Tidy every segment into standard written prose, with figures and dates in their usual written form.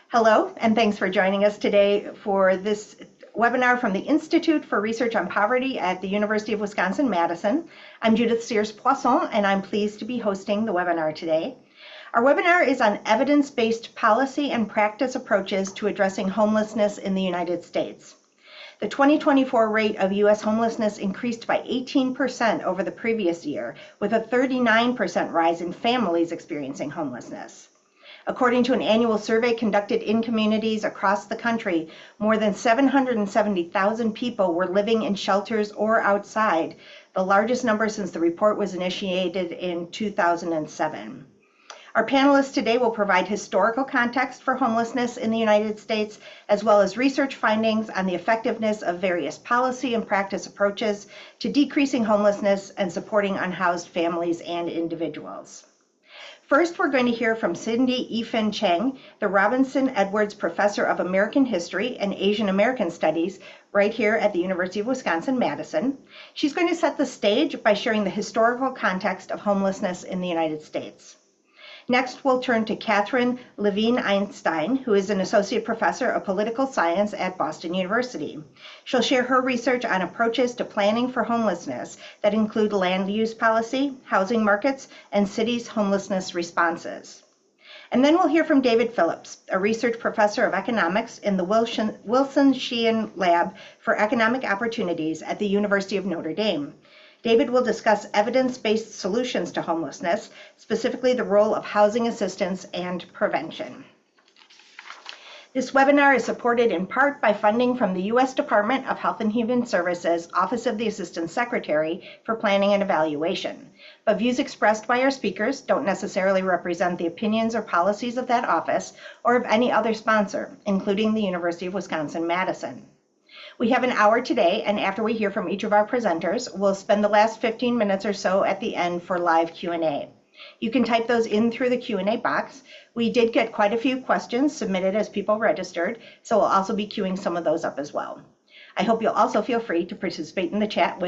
Hello, and thanks for joining us today for this webinar from the Institute for Research on Poverty at the University of Wisconsin-Madison. I'm Judith Sears-Poisson, and I'm pleased to be hosting the webinar today. Our webinar is on evidence-based policy and practice approaches to addressing homelessness in the United States. The 2024 rate of U.S. homelessness increased by 18% over the previous year, with a 39% rise in families experiencing homelessness. According to an annual survey conducted in communities across the country, more than 770,000 people were living in shelters or outside, the largest number since the report was initiated in 2007. Our panelists today will provide historical context for homelessness in the United States, as well as research findings on the effectiveness of various policy and practice approaches to decreasing homelessness and supporting unhoused families and individuals. First, we're going to hear from Cindy I-Fen Cheng, the Robinson Edwards Professor of American History and Asian American Studies, right here at the University of Wisconsin-Madison. She's going to set the stage by sharing the historical context of homelessness in the United States. Next, we'll turn to Katherine Levine Einstein, who is an associate professor of political science at Boston University. She'll share her research on approaches to planning for homelessness that include land use policy, housing markets, and cities' homelessness responses. And then we'll hear from David Phillips, a research professor of economics in the Wilson Sheehan Lab for Economic Opportunities at the University of Notre Dame. David will discuss evidence-based solutions to homelessness, specifically the role of housing assistance and prevention. This webinar is supported in part by funding from the U.S. Department of Health and Human Services, Office of the Assistant Secretary for Planning and Evaluation. But views expressed by our speakers don't necessarily represent the opinions or policies of that office or of any other sponsor, including the University of Wisconsin-Madison. We have an hour today, and after we hear from each of our presenters, we'll spend the last 15 minutes or so at the end for live Q&A. You can type those in through the Q&A box. We did get quite a few questions submitted as people registered, so we'll also be queuing some of those up as well. I hope you'll also feel free to participate in the chat,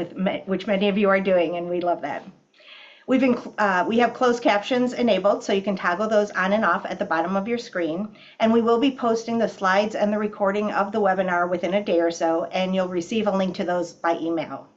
which many of you are doing, and we love that. We have closed captions enabled, so you can toggle those on and off at the bottom of your screen. And we will be posting the slides and the recording of the webinar within a day or so, and you'll receive a link to those by email.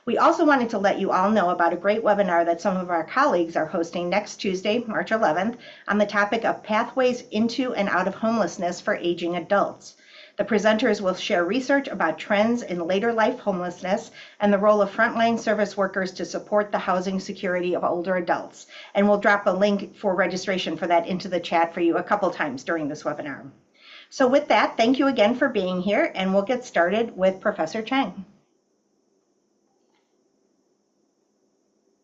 We also wanted to let you all know about a great webinar that some of our colleagues are hosting next Tuesday, March 11th, on the topic of pathways into and out of homelessness for aging adults. The presenters will share research about trends in later life homelessness and the role of frontline service workers to support the housing security of older adults. And we'll drop a link for registration for that into the chat for you a couple times during this webinar. So with that, thank you again for being here, and we'll get started with Professor Cheng.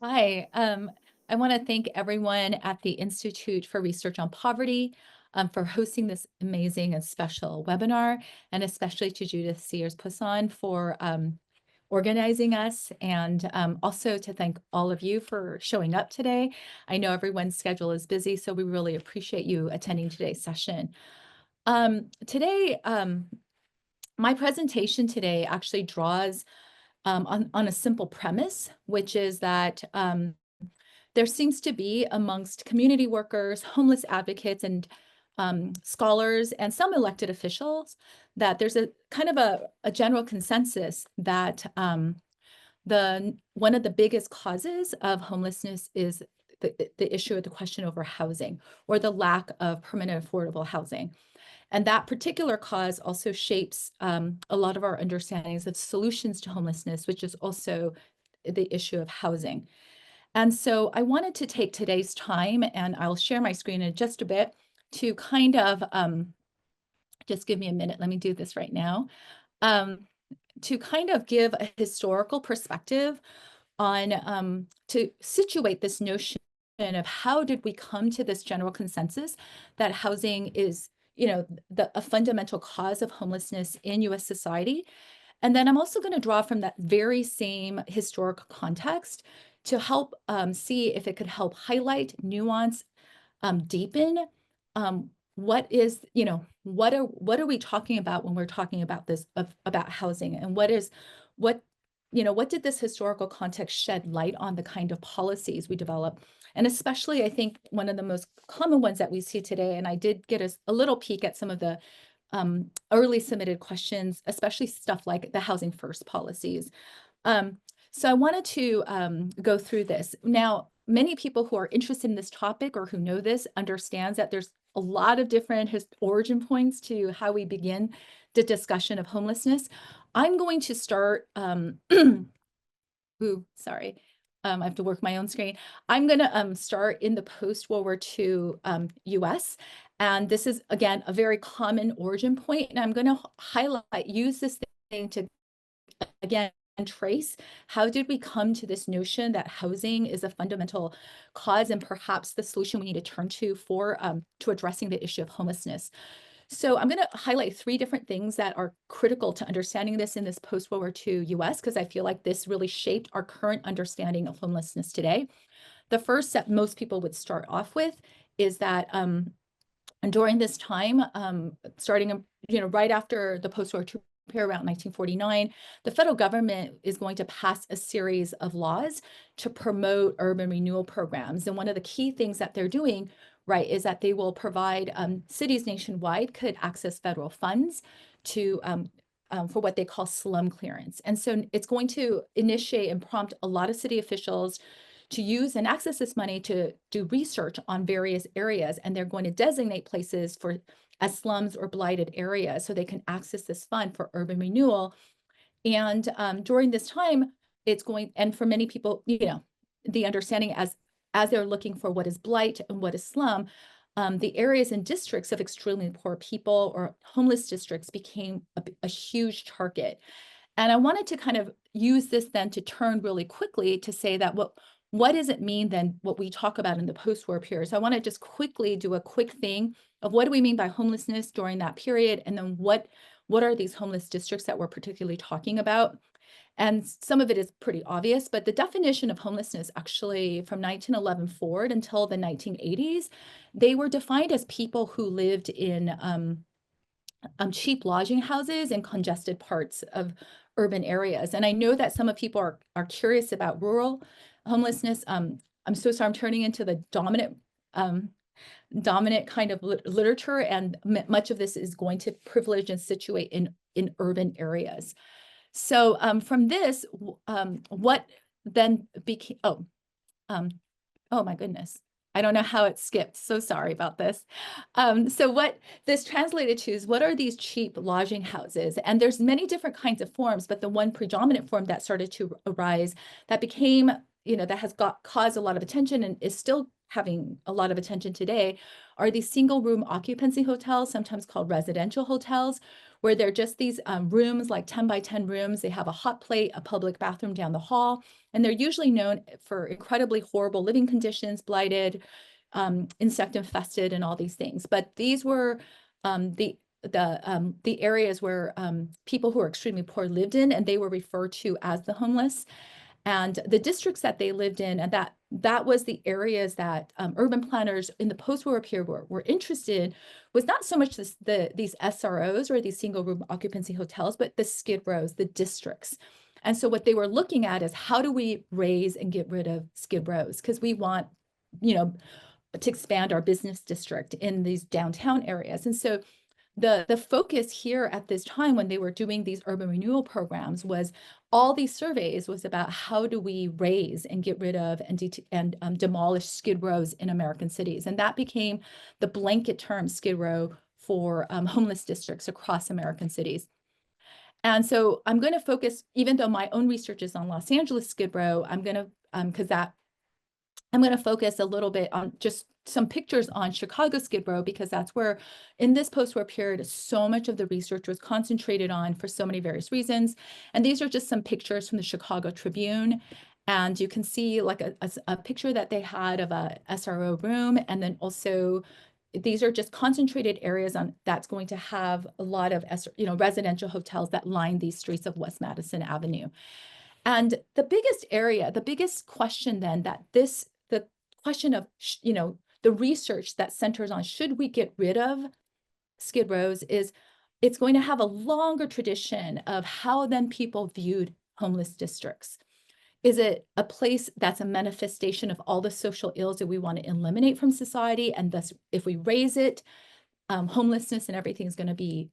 Hi, I want to thank everyone at the Institute for Research on Poverty for hosting this amazing and special webinar, and especially to Judith Sears-Poisson for organizing us, and also to thank all of you for showing up today. I know everyone's schedule is busy, so we really appreciate you attending today's session. Today, my presentation today actually draws on a simple premise, which is that there seems to be amongst community workers, homeless advocates, and scholars, and some elected officials, that there's a kind of a general consensus that one of the biggest causes of homelessness is the issue of the question over housing, or the lack of permanent affordable housing. And that particular cause also shapes a lot of our understandings of solutions to homelessness, which is also the issue of housing. And so I wanted to take today's time, and I'll share my screen in just a bit, to kind of, just give me a minute, let me do this right now, to kind of give a historical perspective on, to situate this notion of how did we come to this general consensus that housing is, a fundamental cause of homelessness in US society. And then I'm also going to draw from that very same historical context to help see if it could help highlight, nuance, deepen what is, what are we talking about when we're talking about this, about housing, and what what did this historical context shed light on the kind of policies we develop? And especially, I think one of the most common ones that we see today, and I did get a little peek at some of the early submitted questions, especially stuff like the housing first policies. So I wanted to go through this. Now, many people who are interested in this topic or who know this understands that there's a lot of different origin points to how we begin the discussion of homelessness. I'm going to start, sorry. I have to work my own screen. I'm going to start in the post-World War II US. And this is, again, a very common origin point. And I'm going to use this thing to, again, trace how did we come to this notion that housing is a fundamental cause and perhaps the solution we need to turn to for to addressing the issue of homelessness. So I'm going to highlight 3 different things that are critical to understanding this in this post-World War II US, because I feel like this really shaped our current understanding of homelessness today. The first that most people would start off with is that during this time, starting right after the post-World War II period, around 1949, the federal government is going to pass a series of laws to promote urban renewal programs. And one of the key things that they're doing, right, is that they will provide cities nationwide could access federal funds to for what they call slum clearance. And so it's going to initiate and prompt a lot of city officials to use and access this money to do research on various areas. And they're going to designate places as slums or blighted areas so they can access this fund for urban renewal. And during this time, and for many people, the understanding as they're looking for what is blight and what is slum, the areas and districts of extremely poor people or homeless districts became a huge target. And I wanted to kind of use this then to turn really quickly to say that what does it mean then, what we talk about in the post-war period? So I want to just quickly do a quick thing of what do we mean by homelessness during that period? And then what are these homeless districts that we're particularly talking about? And some of it is pretty obvious, but the definition of homelessness actually from 1911 forward until the 1980s, they were defined as people who lived in cheap lodging houses in congested parts of urban areas. And I know that some of people are curious about rural homelessness. I'm so sorry, I'm turning into the dominant kind of literature, and much of this is going to privilege and situate in urban areas. So from this, what then became, oh my goodness. I don't know how it skipped. So sorry about this. So what this translated to is what are these cheap lodging houses? And there's many different kinds of forms, but the one predominant form that started to arise that became, that has caused a lot of attention and is still having a lot of attention today are these single room occupancy hotels, sometimes called residential hotels, where they're just these rooms, like 10 by 10 rooms. They have a hot plate, a public bathroom down the hall, and they're usually known for incredibly horrible living conditions, blighted, insect infested, and all these things. But these were the areas where people who are extremely poor lived in, and they were referred to as the homeless. And the districts that they lived in, and that was the areas that urban planners in the post-war period were interested, was not so much these SROs or these single room occupancy hotels, but the skid rows, the districts. And so what they were looking at is how do we raise and get rid of skid rows? Because we want, to expand our business district in these downtown areas. And so the focus here at this time when they were doing these urban renewal programs was all these surveys was about how do we raise and get rid of and demolish skid rows in American cities. And that became the blanket term skid row for homeless districts across American cities. And so I'm going to focus, even though my own research is on Los Angeles skid row, I'm going to focus a little bit on just some pictures on Chicago skid row, because that's where in this post-war period, so much of the research was concentrated on for so many various reasons. And these are just some pictures from the Chicago Tribune. And you can see like a picture that they had of a SRO room. And then also these are just concentrated areas that's going to have a lot of residential hotels that line these streets of West Madison Avenue. And the biggest question then the question of, the research that centers on should we get rid of skid rows is it's going to have a longer tradition of how then people viewed homeless districts? Is it a place that's a manifestation of all the social ills that we want to eliminate from society? And thus, if we raise it, homelessness and everything is going to be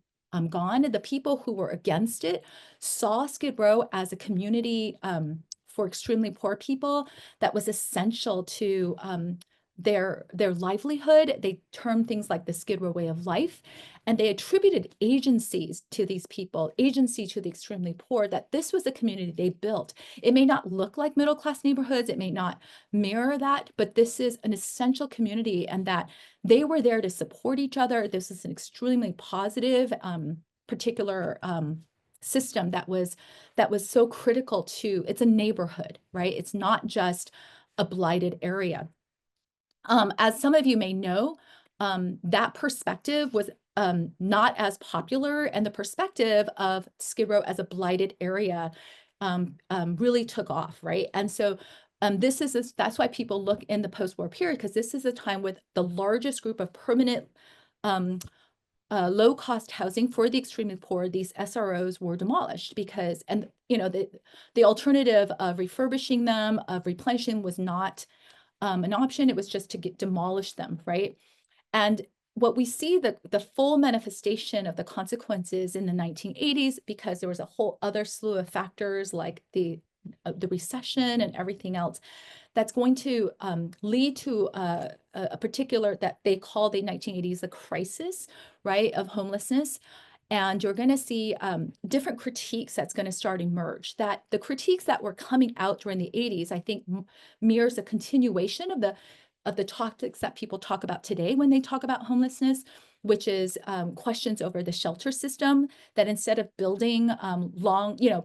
gone. The people who were against it saw Skid Row as a community for extremely poor people that was essential to their livelihood. They termed things like the Skid Row way of life, and they attributed agencies to these people, agency to the extremely poor, that this was a community they built. It may not look like middle-class neighborhoods, it may not mirror that, but this is an essential community, and that they were there to support each other. This is an extremely positive, particular system that was so critical to, it's a neighborhood, right? It's not just a blighted area. As some of you may know, that perspective was not as popular, and the perspective of Skid Row as a blighted area really took off, right? And so that's why people look in the post-war period, because this is a time with the largest group of permanent low-cost housing for the extremely poor. These SROs were demolished because, and the alternative of refurbishing them, of replenishing, was not an option. It was just to demolish them, right? And what we see, the full manifestation of the consequences in the 1980s, because there was a whole other slew of factors like the recession and everything else, that's going to lead to a particular, that they call the 1980s the crisis, right, of homelessness. And you're going to see different critiques that's going to start emerge. That the critiques that were coming out during the 80s, I think, mirrors a continuation of the topics that people talk about today when they talk about homelessness, which is questions over the shelter system, that instead of building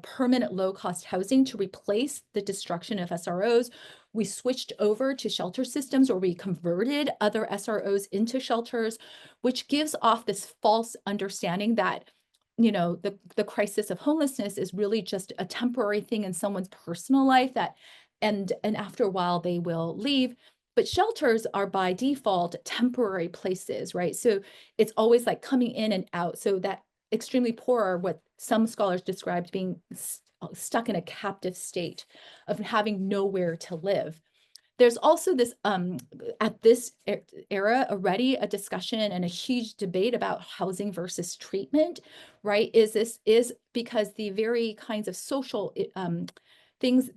permanent low-cost housing to replace the destruction of SROs, we switched over to shelter systems, or we converted other SROs into shelters, which gives off this false understanding that the crisis of homelessness is really just a temporary thing in someone's personal life, that and after a while they will leave. But shelters are by default temporary places, right? So it's always like coming in and out. So that extremely poor are what some scholars described being stuck in a captive state of having nowhere to live. There's also this, at this era already, a discussion and a huge debate about housing versus treatment, right? Is because the very kinds of social things,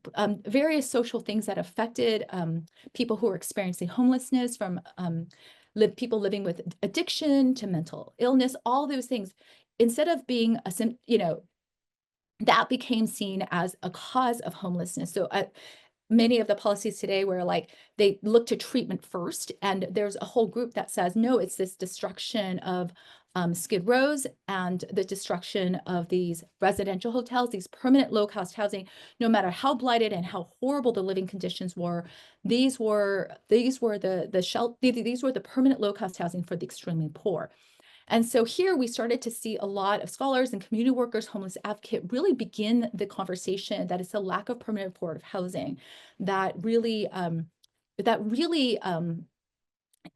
various social things that affected people who are experiencing homelessness, from people living with addiction to mental illness, all those things, instead of being that became seen as a cause of homelessness. So many of the policies today where like they look to treatment first, and there's a whole group that says, no, it's this destruction of Skid Rows and the destruction of these residential hotels, these permanent low-cost housing. No matter how blighted and how horrible the living conditions were, these were the permanent low-cost housing for the extremely poor. And so here we started to see a lot of scholars and community workers, homeless advocate, really begin the conversation that it's a lack of permanent supportive housing that really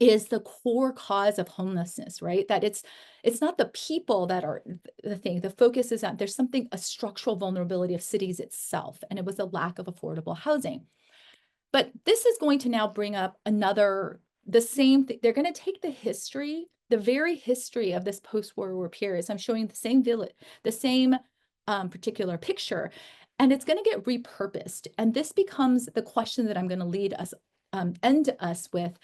is the core cause of homelessness, right? That it's not the people that are the thing. The focus is that there's a structural vulnerability of cities itself, and it was a lack of affordable housing. But this is going to now bring up the same thing. They're going to take the very history of this post-war period. So I'm showing the same particular picture, and it's going to get repurposed. And this becomes the question that I'm going to end us with,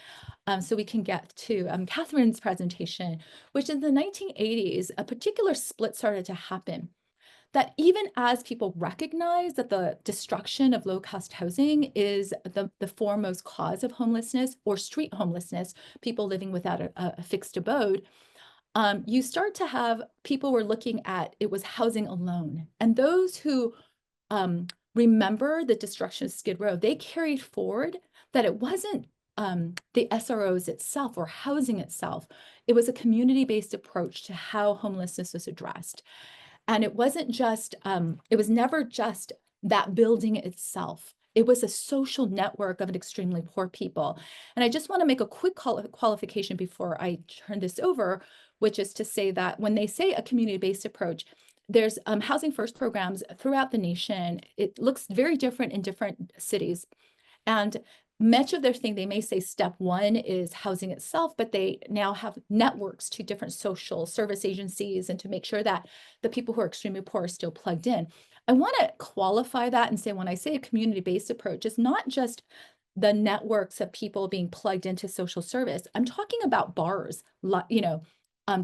so we can get to Katherine's presentation, which in the 1980s, a particular split started to happen. That even as people recognize that the destruction of low-cost housing is the foremost cause of homelessness, or street homelessness, people living without a fixed abode, you start to have people were looking at it was housing alone. And those who remember the destruction of Skid Row, they carried forward that it wasn't the SROs itself or housing itself. It was a community-based approach to how homelessness was addressed. And it wasn't just, it was never just that building itself. It was a social network of an extremely poor people. And I just want to make a quick qualification before I turn this over, which is to say that when they say a community-based approach, there's housing first programs throughout the nation. It looks very different in different cities. And much of their thing, they may say step one is housing itself, but they now have networks to different social service agencies and to make sure that the people who are extremely poor are still plugged in. I want to qualify that and say, when I say a community-based approach, it's not just the networks of people being plugged into social service. I'm talking about bars,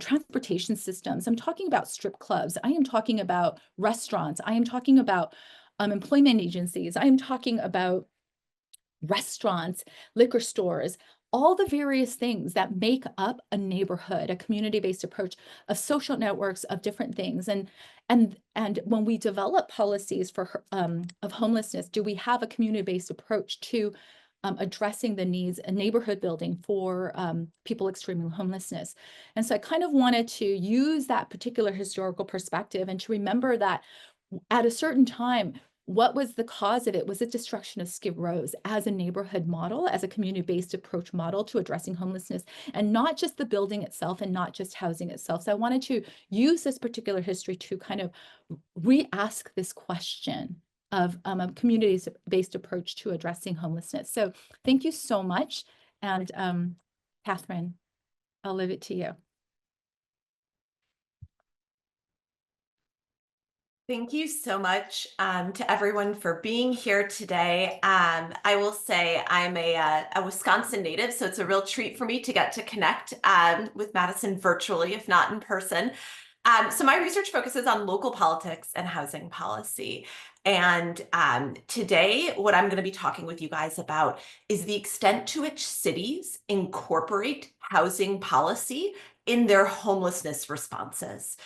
transportation systems. I'm talking about strip clubs. I am talking about restaurants. I am talking about employment agencies. I am talking about restaurants, liquor stores, all the various things that make up a neighborhood, a community-based approach of social networks of different things. And when we develop policies for of homelessness, do we have a community-based approach to addressing the needs and neighborhood building for people experiencing homelessness? And so I kind of wanted to use that particular historical perspective and to remember that at a certain time, what was the cause of it? Was the destruction of Skid Rows as a neighborhood model, as a community-based approach model to addressing homelessness, and not just the building itself and not just housing itself. So I wanted to use this particular history to kind of re-ask this question of a community-based approach to addressing homelessness. So thank you so much. And Katherine, I'll leave it to you. Thank you so much to everyone for being here today. I will say I'm a Wisconsin native, so it's a real treat for me to get to connect with Madison virtually, if not in person. So my research focuses on local politics and housing policy. And today, what I'm going to be talking with you guys about is the extent to which cities incorporate housing policy in their homelessness responses.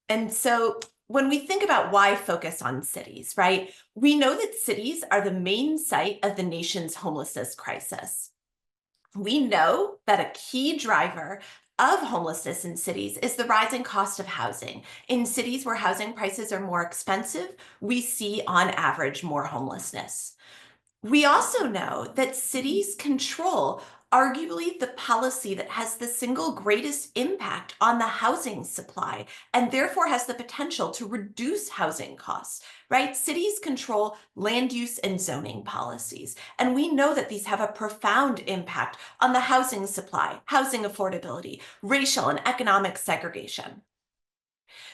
And so when we think about why focus on cities, right, we know that cities are the main site of the nation's homelessness crisis. We know that a key driver of homelessness in cities is the rising cost of housing. In cities where housing prices are more expensive, we see on average more homelessness. We also know that cities control arguably the policy that has the single greatest impact on the housing supply and therefore has the potential to reduce housing costs, right? Cities control land use and zoning policies, and we know that these have a profound impact on the housing supply, housing affordability, racial and economic segregation.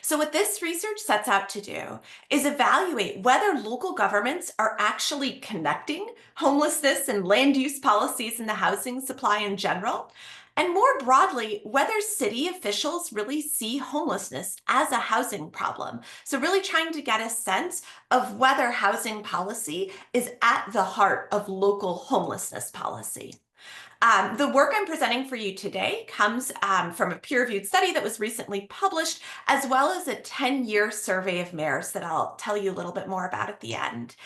So what this research sets out to do is evaluate whether local governments are actually connecting homelessness and land use policies in the housing supply in general, and more broadly, whether city officials really see homelessness as a housing problem. So really trying to get a sense of whether housing policy is at the heart of local homelessness policy. The work I'm presenting for you today comes from a peer-reviewed study that was recently published, as well as a 10-year survey of mayors that I'll tell you a little bit more about at the end.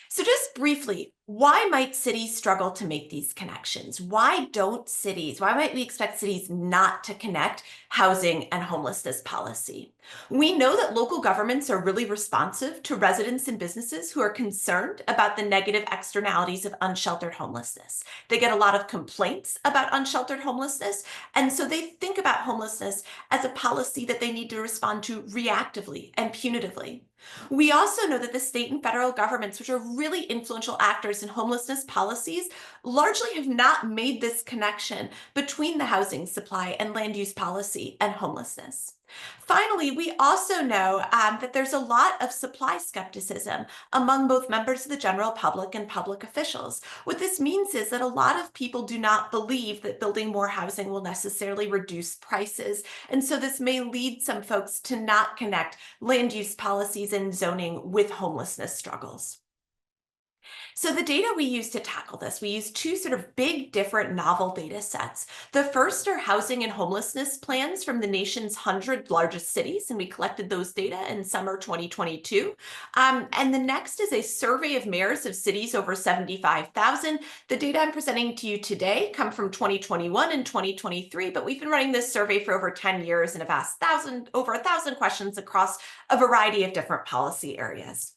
So just briefly, why might cities struggle to make these connections? Why might we expect cities not to connect housing and homelessness policy? We know that local governments are really responsive to residents and businesses who are concerned about the negative externalities of unsheltered homelessness. They get a lot of complaints about unsheltered homelessness, and so they think about homelessness as a policy that they need to respond to reactively and punitively. We also know that the state and federal governments, which are really influential actors in homelessness policies, largely have not made this connection between the housing supply and land use policy and homelessness. Finally, we also know that there's a lot of supply skepticism among both members of the general public and public officials. What this means is that a lot of people do not believe that building more housing will necessarily reduce prices. And so this may lead some folks to not connect land use policies and zoning with homelessness struggles. So the data we use to tackle this, we use two sort of big, different novel data sets. The first are housing and homelessness plans from the nation's 100 largest cities, and we collected those data in summer 2022. And the next is a survey of mayors of cities over 75,000. The data I'm presenting to you today come from 2021 and 2023, but we've been running this survey for over 10 years and have asked over 1,000 questions across a variety of different policy areas.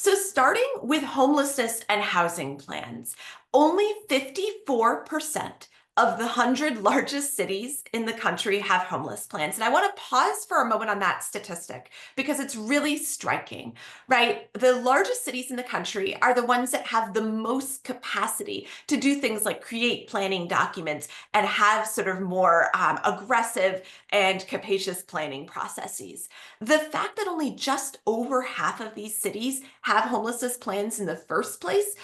So starting with homelessness and housing plans, only 54% of the 100 largest cities in the country have homeless plans. And I want to pause for a moment on that statistic because it's really striking, right? The largest cities in the country are the ones that have the most capacity to do things like create planning documents and have sort of more aggressive and capacious planning processes. The fact that only just over half of these cities have homelessness plans in the first place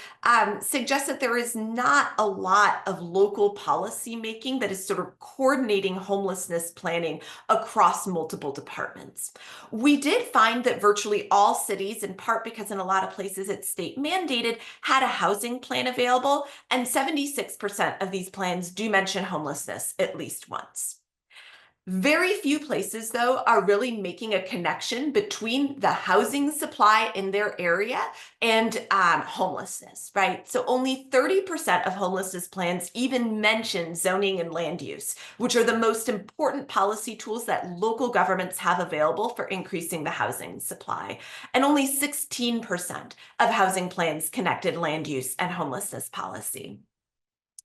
suggests that there is not a lot of local policy making that is sort of coordinating homelessness planning across multiple departments. We did find that virtually all cities, in part because in a lot of places it's state mandated, had a housing plan available, and 76% of these plans do mention homelessness at least once. Very few places, though, are really making a connection between the housing supply in their area and homelessness, right? So only 30% of homelessness plans even mention zoning and land use, which are the most important policy tools that local governments have available for increasing the housing supply. And only 16% of housing plans connected land use and homelessness policy.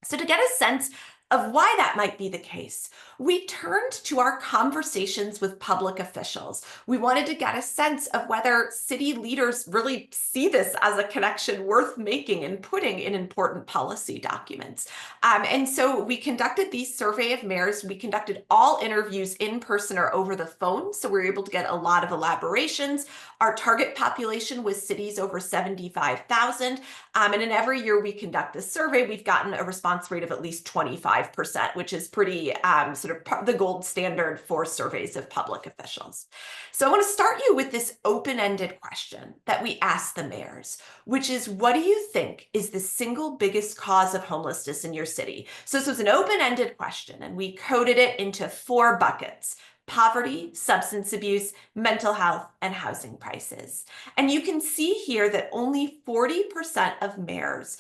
So to get a sense of why that might be the case, we turned to our conversations with public officials. We wanted to get a sense of whether city leaders really see this as a connection worth making and putting in important policy documents. And so we conducted these survey of mayors. We conducted all interviews in person or over the phone, so we were able to get a lot of elaborations. Our target population was cities over 75,000. And in every year we conduct this survey, we've gotten a response rate of at least 25%, which is pretty sort of the gold standard for surveys of public officials. So I want to start you with this open-ended question that we asked the mayors, which is, what do you think is the single biggest cause of homelessness in your city? So this was an open-ended question, and we coded it into 4 buckets: poverty, substance abuse, mental health, and housing prices. And you can see here that only 40% of mayors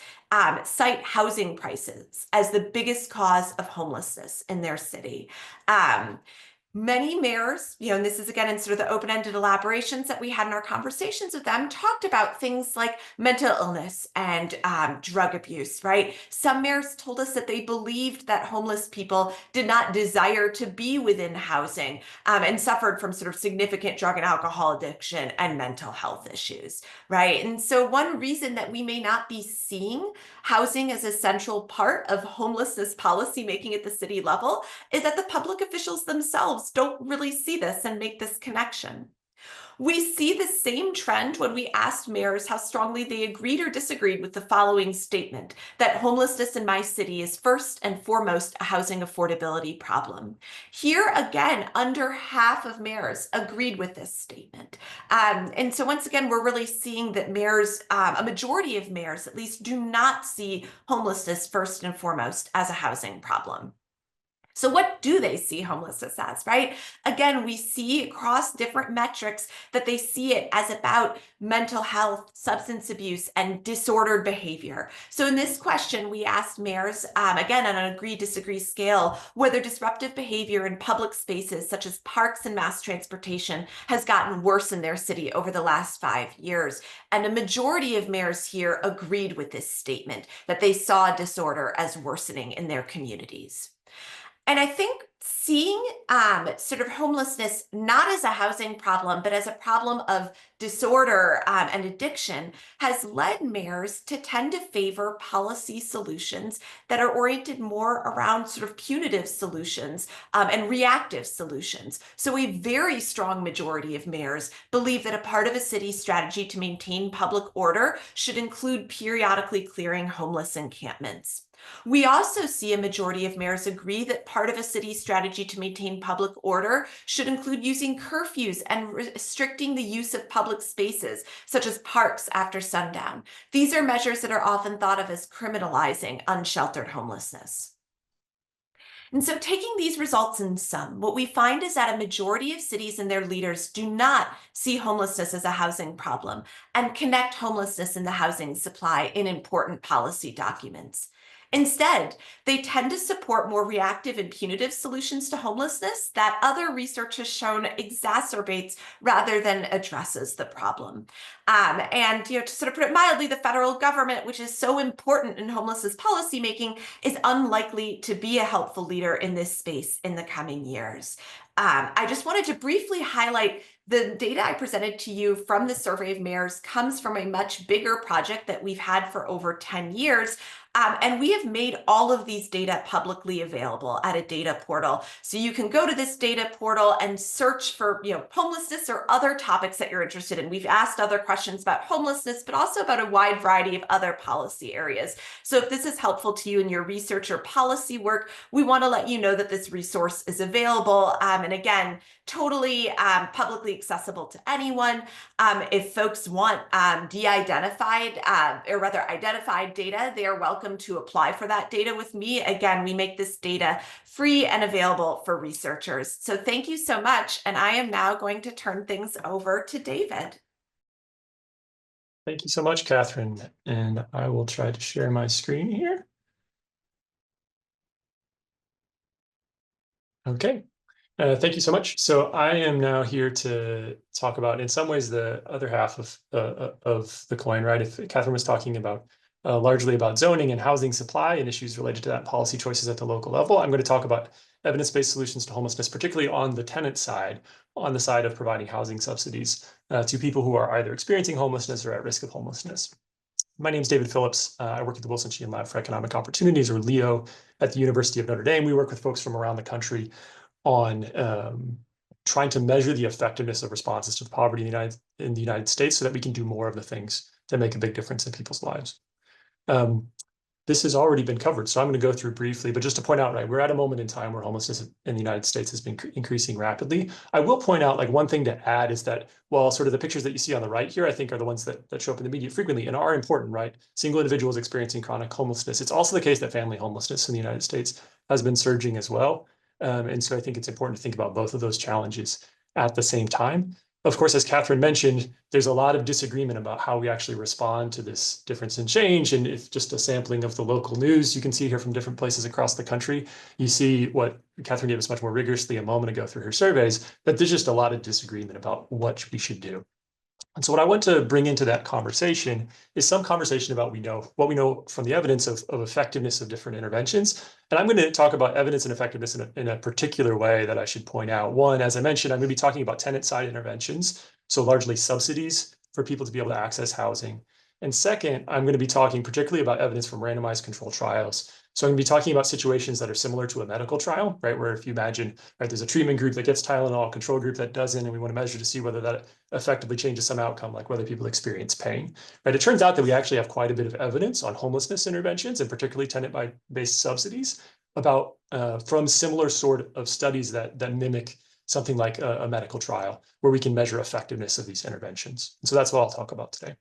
cite housing prices as the biggest cause of homelessness in their city. Many mayors, and this is again in sort of the open-ended elaborations that we had in our conversations with them, talked about things like mental illness and drug abuse, right? Some mayors told us that they believed that homeless people did not desire to be within housing and suffered from sort of significant drug and alcohol addiction and mental health issues, right? And so one reason that we may not be seeing housing as a central part of homelessness policy making at the city level is that the public officials themselves don't really see this and make this connection. We see the same trend when we asked mayors how strongly they agreed or disagreed with the following statement, that homelessness in my city is first and foremost a housing affordability problem. Here again, under half of mayors agreed with this statement. And so once again, we're really seeing that mayors, a majority of mayors at least, do not see homelessness first and foremost as a housing problem. So what do they see homelessness as, right? Again, we see across different metrics that they see it as about mental health, substance abuse, and disordered behavior. So in this question, we asked mayors, again, on an agree-disagree scale, whether disruptive behavior in public spaces such as parks and mass transportation has gotten worse in their city over the last 5 years. And a majority of mayors here agreed with this statement, that they saw disorder as worsening in their communities. And I think seeing sort of homelessness not as a housing problem, but as a problem of disorder and addiction has led mayors to tend to favor policy solutions that are oriented more around sort of punitive solutions and reactive solutions. So a very strong majority of mayors believe that a part of a city's strategy to maintain public order should include periodically clearing homeless encampments. We also see a majority of mayors agree that part of a city's strategy to maintain public order should include using curfews and restricting the use of public spaces, such as parks after sundown. These are measures that are often thought of as criminalizing unsheltered homelessness. And so taking these results in sum, what we find is that a majority of cities and their leaders do not see homelessness as a housing problem and connect homelessness and the housing supply in important policy documents. Instead, they tend to support more reactive and punitive solutions to homelessness that other research has shown exacerbates rather than addresses the problem. And to sort of put it mildly, the federal government, which is so important in homelessness policymaking, is unlikely to be a helpful leader in this space in the coming years. I just wanted to briefly highlight the data I presented to you from the Survey of Mayors comes from a much bigger project that we've had for over 10 years. And we have made all of these data publicly available at a data portal. So you can go to this data portal and search for homelessness or other topics that you're interested in. We've asked other questions about homelessness, but also about a wide variety of other policy areas. So if this is helpful to you in your research or policy work, we want to let you know that this resource is available. And again, totally publicly accessible to anyone. If folks want de-identified or rather identified data, they are welcome to apply for that data with me. Again, we make this data free and available for researchers. So thank you so much. And I am now going to turn things over to David. Thank you so much, Katherine. And I will try to share my screen here. Okay. Thank you so much. So I am now here to talk about, in some ways, the other half of the coin, right? If Katherine was talking about largely about zoning and housing supply and issues related to that, policy choices at the local level, I'm going to talk about evidence-based solutions to homelessness, particularly on the tenant side, on the side of providing housing subsidies to people who are either experiencing homelessness or at risk of homelessness. My name is David Phillips. I work at the Wilson Sheehan Lab for Economic Opportunities, or LEO, at the University of Notre Dame. We work with folks from around the country on trying to measure the effectiveness of responses to poverty in the United States so that we can do more of the things that make a big difference in people's lives. This has already been covered, so I'm going to go through briefly, but just to point out, right, we're at a moment in time where homelessness in the United States has been increasing rapidly. I will point out, like, one thing to add is that while sort of the pictures that you see on the right here, I think are the ones that show up in the media frequently and are important, right? Single individuals experiencing chronic homelessness. It's also the case that family homelessness in the United States has been surging as well. And so I think it's important to think about both of those challenges at the same time. Of course, as Katherine mentioned, there's a lot of disagreement about how we actually respond to this difference in change. And if just a sampling of the local news, you can see here from different places across the country, you see what Katherine gave us much more rigorously a moment ago through her surveys, that there's just a lot of disagreement about what we should do. And so what I want to bring into that conversation is some conversation about what we know from the evidence of effectiveness of different interventions. And I'm going to talk about evidence and effectiveness in a particular way that I should point out. One, as I mentioned, I'm going to be talking about tenant-side interventions, so largely subsidies for people to be able to access housing. And second, I'm going to be talking particularly about evidence from randomized controlled trials. So I'm going to be talking about situations that are similar to a medical trial, right? Where if you imagine, right, there's a treatment group that gets Tylenol, a control group that doesn't, and we want to measure to see whether that effectively changes some outcome, like whether people experience pain, right? It turns out that we actually have quite a bit of evidence on homelessness interventions, and particularly tenant-based subsidies, about from similar sort of studies that mimic something like a medical trial, where we can measure effectiveness of these interventions. And so that's what I'll talk about today.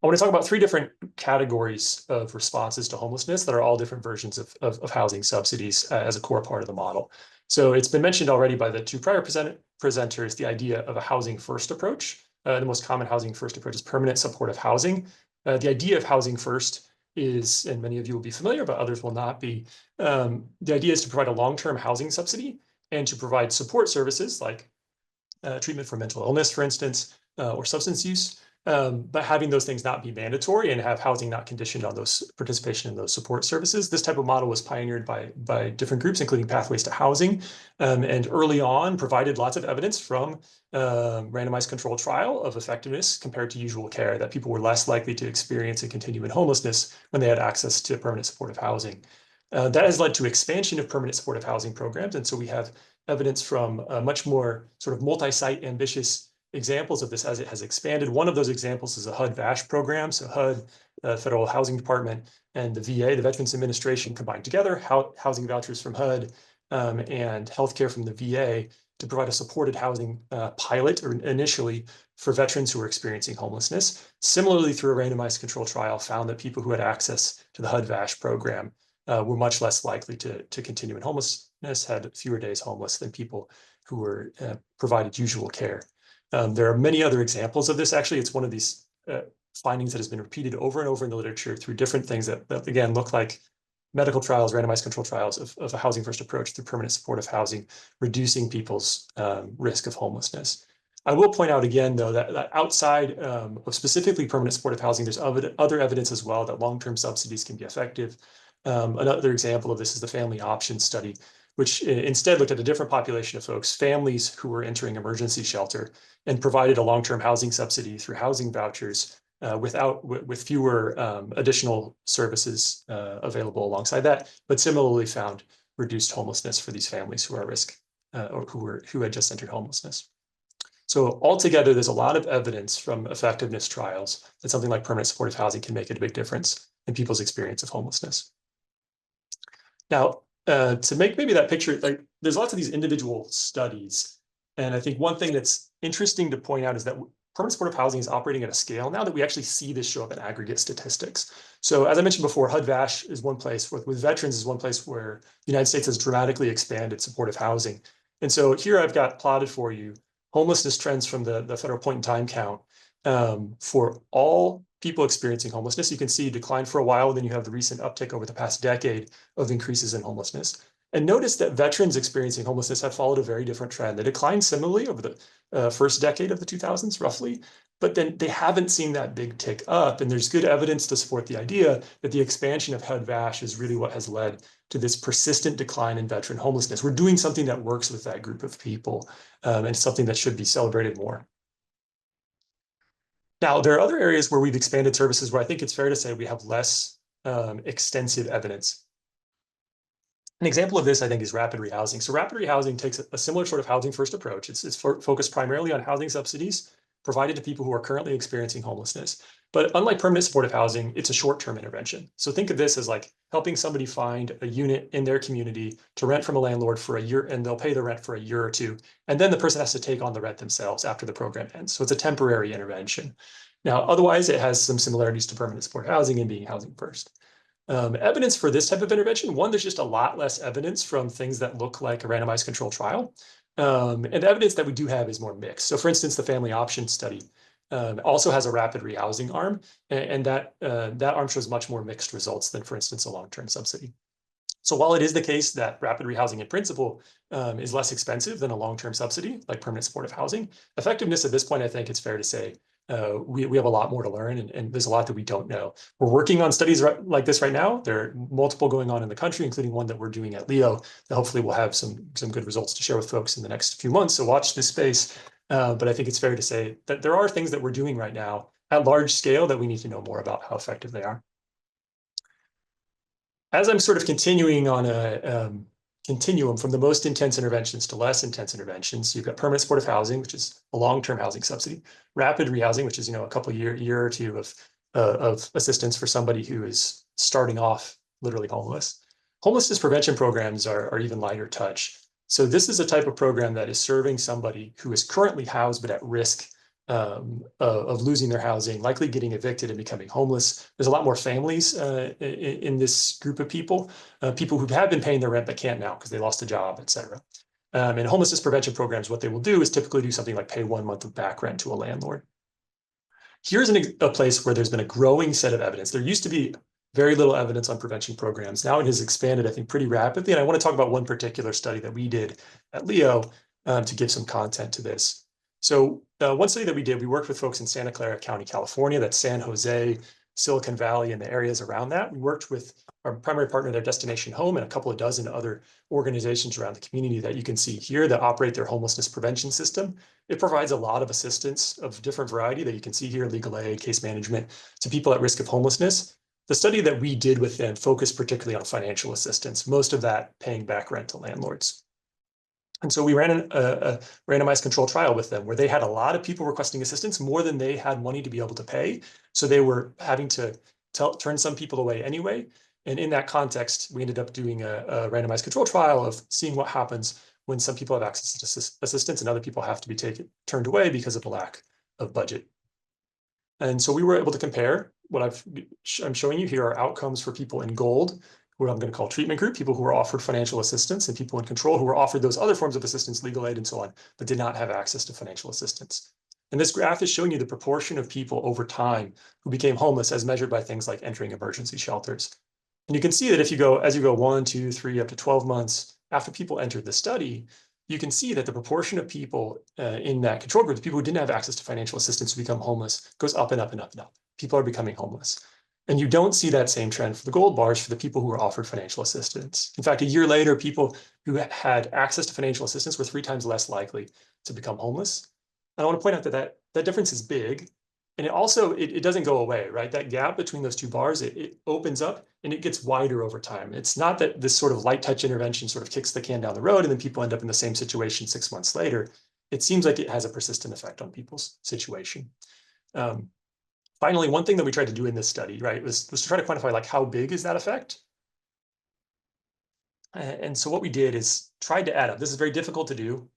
I want to talk about three different categories of responses to homelessness that are all different versions of housing subsidies as a core part of the model. So it's been mentioned already by the two prior presenters, the idea of a housing first approach. The most common housing first approach is permanent supportive housing. The idea of housing first is, and many of you will be familiar, but others will not be, the idea is to provide a long-term housing subsidy and to provide support services like treatment for mental illness, for instance, or substance use, but having those things not be mandatory and have housing not conditioned on those participation in those support services. This type of model was pioneered by different groups, including Pathways to Housing, and early on provided lots of evidence from randomized controlled trial of effectiveness compared to usual care, that people were less likely to experience and continue in homelessness when they had access to permanent supportive housing. That has led to expansion of permanent supportive housing programs, and so we have evidence from much more sort of multi-site ambitious examples of this as it has expanded. One of those examples is a HUD-VASH program. So HUD, Federal Housing Department, and the VA, the Veterans Administration, combined together, housing vouchers from HUD and healthcare from the VA to provide a supported housing pilot, or initially, for veterans who are experiencing homelessness. Similarly, through a randomized control trial, found that people who had access to the HUD-VASH program were much less likely to continue in homelessness, had fewer days homeless than people who were provided usual care. There are many other examples of this. Actually, it's one of these findings that has been repeated over and over in the literature through different things that again, look like medical trials, randomized control trials of a housing first approach through permanent supportive housing, reducing people's risk of homelessness. I will point out again, though, that outside of specifically permanent supportive housing, there's other evidence as well that long-term subsidies can be effective. Another example of this is the family options study, which instead looked at a different population of folks, families who were entering emergency shelter, and provided a long-term housing subsidy through housing vouchers with fewer additional services available alongside that, but similarly found reduced homelessness for these families who are at risk or who had just entered homelessness. So altogether, there's a lot of evidence from effectiveness trials that something like permanent supportive housing can make a big difference in people's experience of homelessness. Now, to make maybe that picture, like there's lots of these individual studies. And I think one thing that's interesting to point out is that permanent supportive housing is operating at a scale now that we actually see this show up in aggregate statistics. So as I mentioned before, HUD-VASH is one place, with veterans is one place where the United States has dramatically expanded supportive housing. And so here I've got plotted for you homelessness trends from the federal point in time count for all people experiencing homelessness. You can see decline for a while, and then you have the recent uptick over the past decade of increases in homelessness. And notice that veterans experiencing homelessness have followed a very different trend. They declined similarly over the first decade of the 2000s, roughly, but then they haven't seen that big tick up. And there's good evidence to support the idea that the expansion of HUD-VASH is really what has led to this persistent decline in veteran homelessness. We're doing something that works with that group of people, and something that should be celebrated more. Now, there are other areas where we've expanded services where I think it's fair to say we have less extensive evidence. An example of this, I think, is rapid rehousing. So rapid rehousing takes a similar sort of housing first approach. It's focused primarily on housing subsidies provided to people who are currently experiencing homelessness. But unlike permanent supportive housing, it's a short-term intervention. So think of this as like helping somebody find a unit in their community to rent from a landlord for a year, and they'll pay the rent for a year or two. And then the person has to take on the rent themselves after the program ends. So it's a temporary intervention. Now, otherwise, it has some similarities to permanent supportive housing and being housing first. Evidence for this type of intervention, one, there's just a lot less evidence from things that look like a randomized controlled trial. And the evidence that we do have is more mixed. So for instance, the family option study also has a rapid rehousing arm, and that arm shows much more mixed results than, for instance, a long-term subsidy. So while it is the case that rapid rehousing in principle is less expensive than a long-term subsidy, like permanent supportive housing, effectiveness at this point, I think it's fair to say, we have a lot more to learn, and there's a lot that we don't know. We're working on studies like this right now. There are multiple going on in the country, including one that we're doing at Leo, that hopefully we'll have some good results to share with folks in the next few months. So watch this space. But I think it's fair to say that there are things that we're doing right now at large scale that we need to know more about how effective they are. As I'm sort of continuing on a continuum from the most intense interventions to less intense interventions, you've got permanent supportive housing, which is a long-term housing subsidy, rapid rehousing, which is a couple year or two of assistance for somebody who is starting off literally homeless. Homelessness prevention programs are even lighter touch. So this is a type of program that is serving somebody who is currently housed but at risk of losing their housing, likely getting evicted and becoming homeless. There's a lot more families in this group of people, people who have been paying their rent but can't now because they lost a job, et cetera. And homelessness prevention programs, what they will do is typically do something like pay 1 month of back rent to a landlord. Here's a place where there's been a growing set of evidence. There used to be very little evidence on prevention programs. Now it has expanded, I think, pretty rapidly. And I want to talk about one particular study that we did at Leo to give some content to this. So one study that we did, we worked with folks in Santa Clara County, California, that's San Jose, Silicon Valley, and the areas around that. We worked with our primary partner, their Destination Home, and a couple of dozen other organizations around the community that you can see here that operate their homelessness prevention system. It provides a lot of assistance of different variety that you can see here, legal aid, case management, to people at risk of homelessness. The study that we did with them focused particularly on financial assistance, most of that paying back rent to landlords. And so we ran a randomized control trial with them where they had a lot of people requesting assistance, more than they had money to be able to pay. So they were having to turn some people away anyway. And in that context, we ended up doing a randomized control trial of seeing what happens when some people have access to assistance and other people have to be turned away because of the lack of budget. And so we were able to compare what I'm showing you here are outcomes for people in gold, what I'm going to call treatment group, people who were offered financial assistance, and people in control who were offered those other forms of assistance, legal aid and so on, but did not have access to financial assistance. And this graph is showing you the proportion of people over time who became homeless as measured by things like entering emergency shelters. And you can see that if you go, as you go 1, 2, 3, up to 12 months after people entered the study, you can see that the proportion of people in that control group, the people who didn't have access to financial assistance who become homeless, goes up and up and up and up. People are becoming homeless. And you don't see that same trend for the gold bars for the people who were offered financial assistance. In fact, a year later, people who had access to financial assistance were 3 times less likely to become homeless. And I want to point out that that difference is big. And it also, it doesn't go away, right? That gap between those two bars, it opens up and it gets wider over time. It's not that this sort of light touch intervention sort of kicks the can down the road and then people end up in the same situation 6 months later. It seems like it has a persistent effect on people's situation. Finally, one thing that we tried to do in this study, right, was to try to quantify like how big is that effect? And so what we did is tried to add up. This is very difficult to do.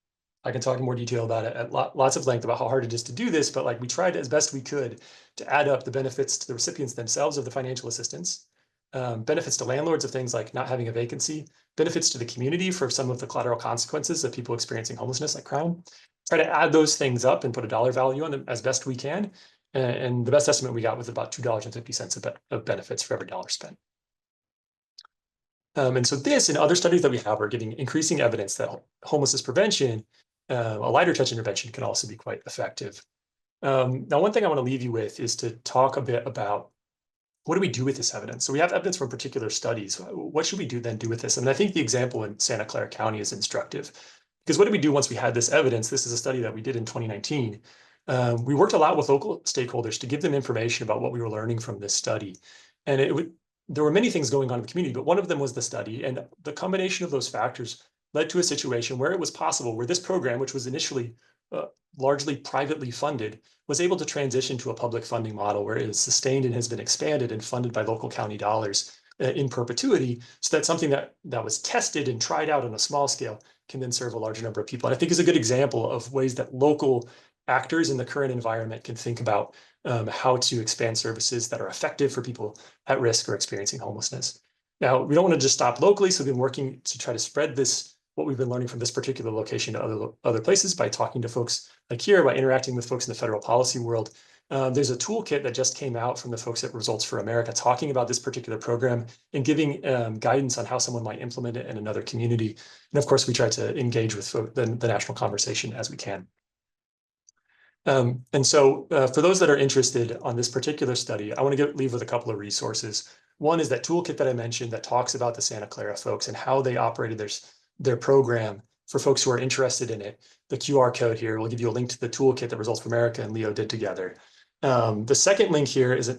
I can talk in more detail about it at lots of length about how hard it is to do this, but like we tried as best we could to add up the benefits to the recipients themselves of the financial assistance, benefits to landlords of things like not having a vacancy, benefits to the community for some of the collateral consequences of people experiencing homelessness like crime. Try to add those things up and put a dollar value on them as best we can. And the best estimate we got was about $2.50 of benefits for every dollar spent. And so this and other studies that we have are getting increasing evidence that homelessness prevention, a lighter touch intervention, can also be quite effective. Now, one thing I want to leave you with is to talk a bit about what do we do with this evidence? So we have evidence from particular studies. What should we do with this? And I think the example in Santa Clara County is instructive, because what did we do once we had this evidence? This is a study that we did in 2019. We worked a lot with local stakeholders to give them information about what we were learning from this study. And there were many things going on in the community, but one of them was the study. And the combination of those factors led to a situation where it was possible, where this program, which was initially largely privately funded, was able to transition to a public funding model where it is sustained and has been expanded and funded by local county dollars in perpetuity. So that's something that was tested and tried out on a small scale can then serve a larger number of people. And I think is a good example of ways that local actors in the current environment can think about how to expand services that are effective for people at risk or experiencing homelessness. Now, we don't want to just stop locally, so we've been working to try to spread this, what we've been learning from this particular location to other places by talking to folks like here, by interacting with folks in the federal policy world. There's a toolkit that just came out from the folks at Results for America talking about this particular program and giving guidance on how someone might implement it in another community. And of course, we try to engage with the national conversation as we can. And so for those that are interested on this particular study, I want to leave with a couple of resources. One is that toolkit that I mentioned that talks about the Santa Clara folks and how they operated their program for folks who are interested in it. The QR code here will give you a link to the toolkit that Results for America and Leo did together. The second link here is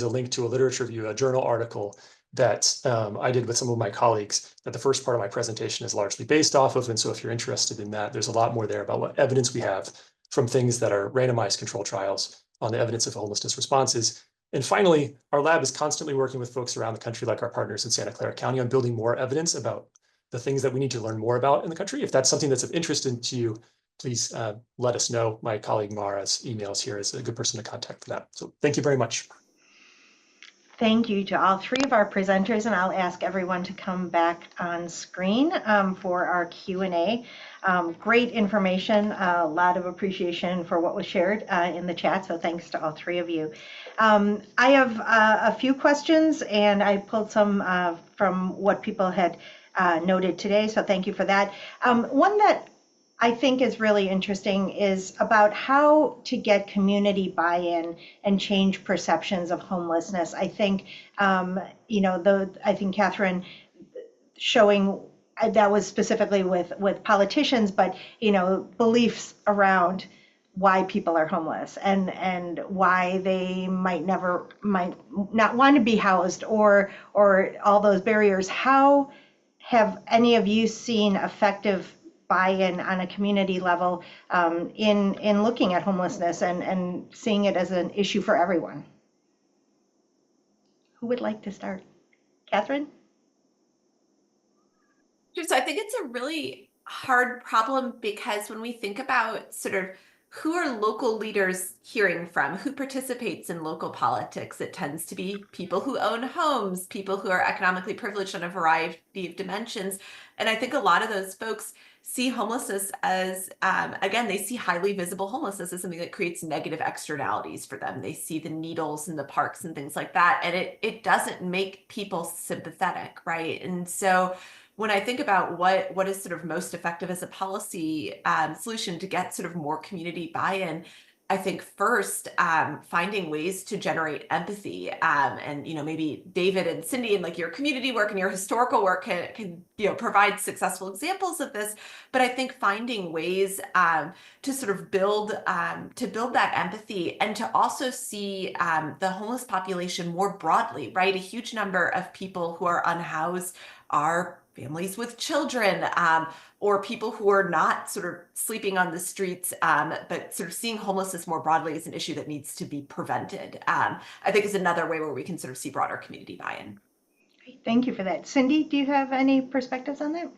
a link to a literature review, a journal article that I did with some of my colleagues that the first part of my presentation is largely based off of. And so if you're interested in that, there's a lot more there about what evidence we have from things that are randomized control trials on the evidence of homelessness responses. And finally, our lab is constantly working with folks around the country, like our partners in Santa Clara County, on building more evidence about the things that we need to learn more about in the country. If that's something that's of interest to you, please let us know. My colleague Mara's emails here is a good person to contact for that. So thank you very much. Thank you to all three of our presenters, and I'll ask everyone to come back on screen for our Q&A. Great information, a lot of appreciation for what was shared in the chat, so thanks to all three of you. I have a few questions, and I pulled some from what people had noted today, so thank you for that. One that I think is really interesting is about how to get community buy-in and change perceptions of homelessness. I think, I think Katherine showing that was specifically with politicians, but, beliefs around why people are homeless and why they might not want to be housed or all those barriers. How have any of you seen effective buy-in on a community level in looking at homelessness and seeing it as an issue for everyone? Who would like to start? Katherine? So I think it's a really hard problem because when we think about sort of who are local leaders hearing from, who participates in local politics, it tends to be people who own homes, people who are economically privileged on a variety of dimensions. And I think a lot of those folks see homelessness as, again, they see highly visible homelessness as something that creates negative externalities for them. They see the needles in the parks and things like that, and it doesn't make people sympathetic, right? And so when I think about what is sort of most effective as a policy solution to get sort of more community buy-in, I think first, finding ways to generate empathy, and maybe David and Cindy and like your community work and your historical work can provide successful examples of this. But I think finding ways to sort of build that empathy and to also see the homeless population more broadly, right? A huge number of people who are unhoused are families with children, or people who are not sort of sleeping on the streets, but sort of seeing homelessness more broadly as an issue that needs to be prevented, I think is another way where we can sort of see broader community buy-in. Thank you for that. Cindy, do you have any perspectives on that?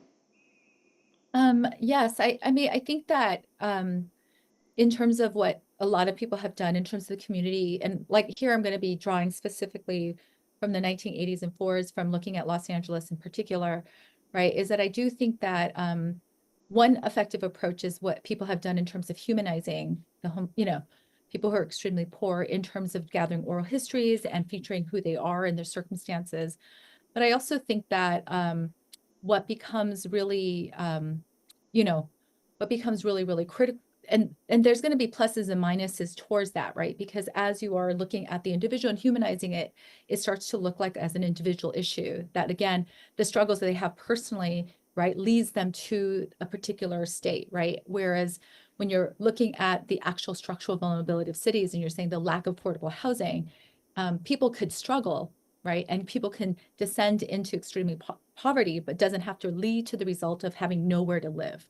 Yes, I mean, I think that in terms of what a lot of people have done in terms of the community, and like here I'm going to be drawing specifically from the 1980s and 40s from looking at Los Angeles in particular, right, is that I do think that one effective approach is what people have done in terms of humanizing the home, people who are extremely poor in terms of gathering oral histories and featuring who they are and their circumstances. But I also think that what becomes really, really critical, and there's going to be pluses and minuses towards that, right? Because as you are looking at the individual and humanizing it, it starts to look like as an individual issue that, again, the struggles that they have personally, right, leads them to a particular state, right? Whereas when you're looking at the actual structural vulnerability of cities and you're saying the lack of affordable housing, people could struggle, right? And people can descend into extreme poverty, but doesn't have to lead to the result of having nowhere to live,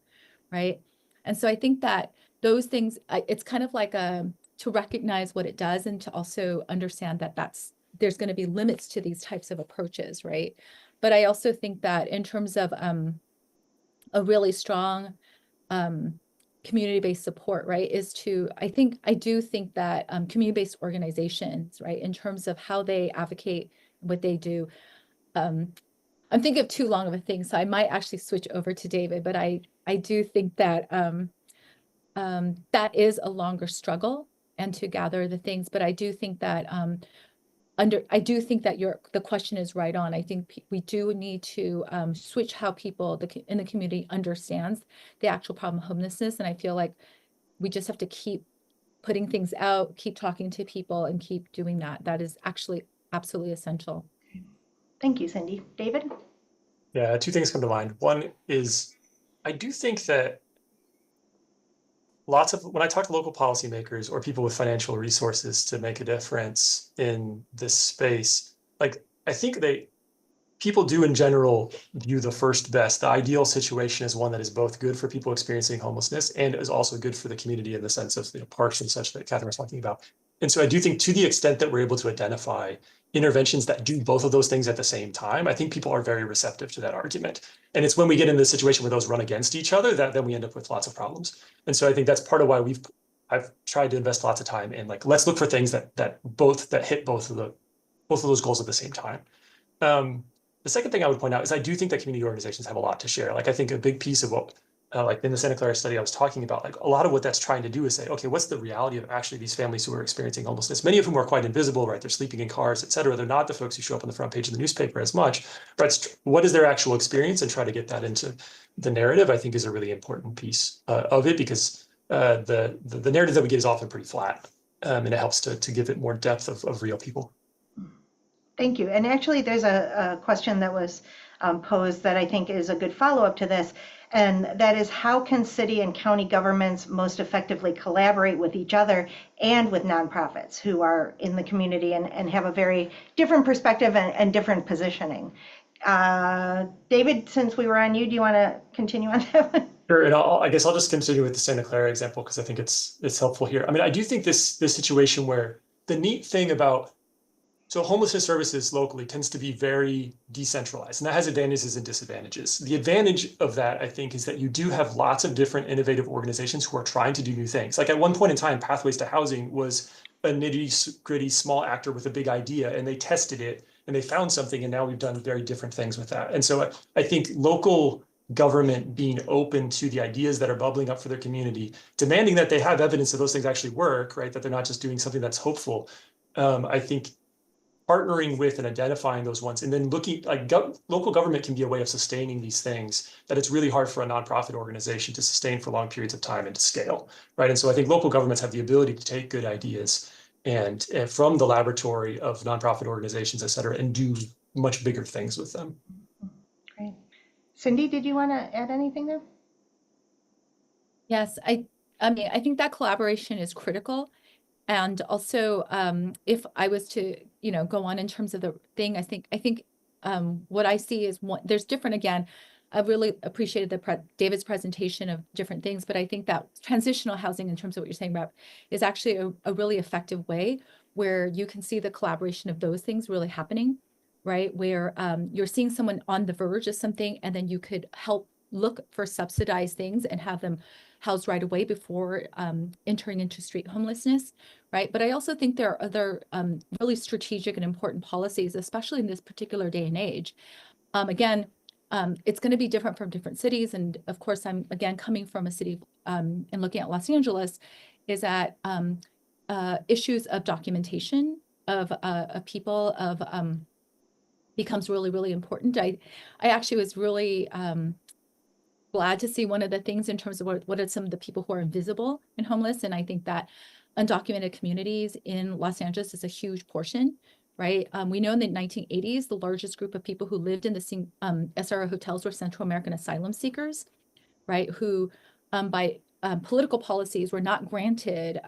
right? And so I think that those things, it's kind of like to recognize what it does and to also understand that there's going to be limits to these types of approaches, right? But I also think that in terms of a really strong community-based support, right, I do think that community-based organizations, right, in terms of how they advocate what they do, I'm thinking of too long of a thing, so I might actually switch over to David, but I do think that that is a longer struggle and to gather the things, but I do think that the question is right on. I think we do need to switch how people in the community understands the actual problem of homelessness, and I feel like we just have to keep putting things out, keep talking to people, and keep doing that. That is actually absolutely essential. Thank you, Cindy. David? Yeah, two things come to mind. One is I do think that when I talk to local policymakers or people with financial resources to make a difference in this space, like I think people do in general view the first best, the ideal situation as one that is both good for people experiencing homelessness and is also good for the community in the sense of parks and such that Katherine was talking about. And so I do think to the extent that we're able to identify interventions that do both of those things at the same time, I think people are very receptive to that argument. And it's when we get in this situation where those run against each other that then we end up with lots of problems. And so I think that's part of why I've tried to invest lots of time in let's look for things that hit both of those goals at the same time. The second thing I would point out is I do think that community organizations have a lot to share. I think a big piece of what, like in the Santa Clara study I was talking about, a lot of what that's trying to do is say, okay, what's the reality of actually these families who are experiencing homelessness? Many of whom are quite invisible, right? They're sleeping in cars, et cetera. They're not the folks who show up on the front page of the newspaper as much, but what is their actual experience and try to get that into the narrative, I think is a really important piece of it because the narrative that we get is often pretty flat and it helps to give it more depth of real people. Thank you. And actually, there's a question that was posed that I think is a good follow-up to this, and that is how can city and county governments most effectively collaborate with each other and with nonprofits who are in the community and have a very different perspective and different positioning. David, since we were on you, do you want to continue on that one? Sure, and I guess I'll just continue with the Santa Clara example because I think it's helpful here. I mean, I do think this situation where the neat thing about homelessness services locally tends to be very decentralized, and that has advantages and disadvantages. The advantage of that, I think, is that you do have lots of different innovative organizations who are trying to do new things. Like at one point in time, Pathways to Housing was a nitty-gritty small actor with a big idea, and they tested it and they found something, and now we've done very different things with that. And so I think local government being open to the ideas that are bubbling up for their community, demanding that they have evidence that those things actually work, right? That they're not just doing something that's hopeful. I think partnering with and identifying those ones, and then looking like local government can be a way of sustaining these things that it's really hard for a nonprofit organization to sustain for long periods of time and to scale, right? And so I think local governments have the ability to take good ideas and from the laboratory of nonprofit organizations, et cetera, and do much bigger things with them. Great. Cindy, did you want to add anything there? Yes, I mean, I think that collaboration is critical. And also, if I was to, go on in terms of the thing, I think what I see is there's different, again, I really appreciated David's presentation of different things, but I think that transitional housing, in terms of what you're saying, Rep, is actually a really effective way where you can see the collaboration of those things really happening, right? Where you're seeing someone on the verge of something, and then you could help look for subsidized things and have them housed right away before entering into street homelessness, right? But I also think there are other really strategic and important policies, especially in this particular day and age. Again, it's going to be different from different cities. And of course, I'm again coming from a city and looking at Los Angeles, is that issues of documentation of people becomes really, really important. I actually was really glad to see one of the things in terms of what are some of the people who are invisible and homeless. And I think that undocumented communities in Los Angeles is a huge portion, right? We know in the 1980s, the largest group of people who lived in the SRO hotels were Central American asylum seekers, right? Who by political policies were not granted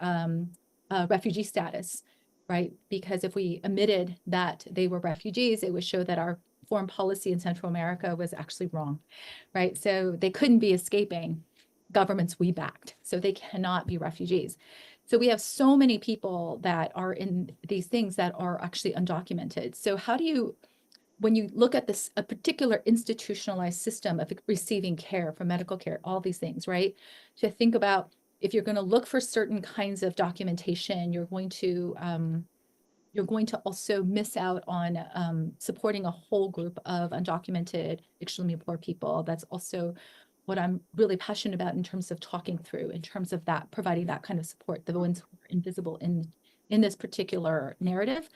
refugee status, right? Because if we admitted that they were refugees, it would show that our foreign policy in Central America was actually wrong, right? So they couldn't be escaping governments we backed. So they cannot be refugees. So we have so many people that are in these things that are actually undocumented. So how do you, when you look at this, a particular institutionalized system of receiving care, for medical care, all these things, right? To think about, if you're going to look for certain kinds of documentation, you're going to also miss out on supporting a whole group of undocumented, extremely poor people. That's also what I'm really passionate about in terms of talking through, in terms of that, providing that kind of support, the ones who are invisible in this particular narrative.